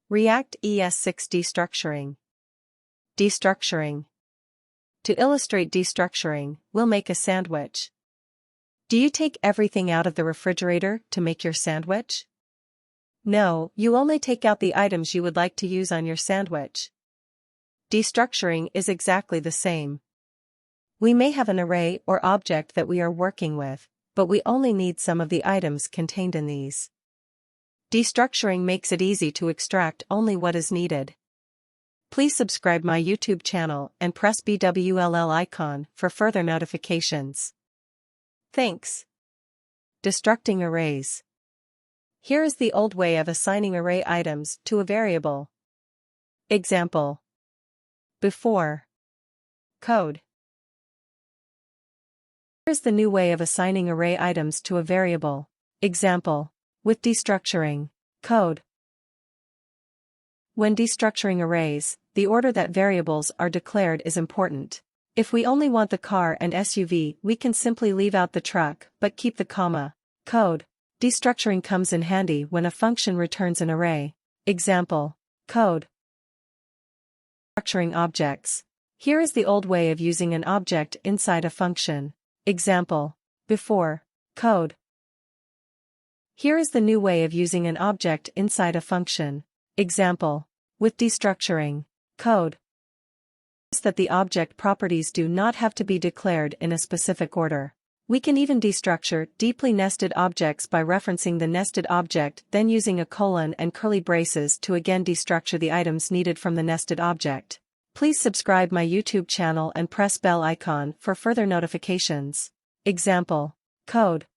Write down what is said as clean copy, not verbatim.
React ES6 Destructuring. Destructuring. To illustrate destructuring, we'll make a sandwich. Do you take everything out of the refrigerator to make your sandwich? No, you only take out the items you would like to use on your sandwich. Destructuring is exactly the same. We may have an array or object that we are working with, but we only need some of the items contained in these. Destructuring makes it easy to extract only what is needed. Please subscribe my YouTube channel and press BWLL icon for further notifications. Thanks. Destructing arrays. Here is the old way of assigning array items to a variable. Example. Before. Code. Here's the new way of assigning array items to a variable. Example. With destructuring. Code. When destructuring arrays, the order that variables are declared is important. If we only want the car and SUV, we can simply leave out the truck but keep the comma. Code. Destructuring comes in handy when a function returns an array. Example. Code. Destructuring objects. Here is the old way of using an object inside a function. Example. Before. Code. Here is the new way of using an object inside a function. Example. With destructuring. Code. Notice that the object properties do not have to be declared in a specific order. We can even destructure deeply nested objects by referencing the nested object, then using a colon and curly braces to again destructure the items needed from the nested object. Please subscribe my YouTube channel and press bell icon for further notifications. Example. Code.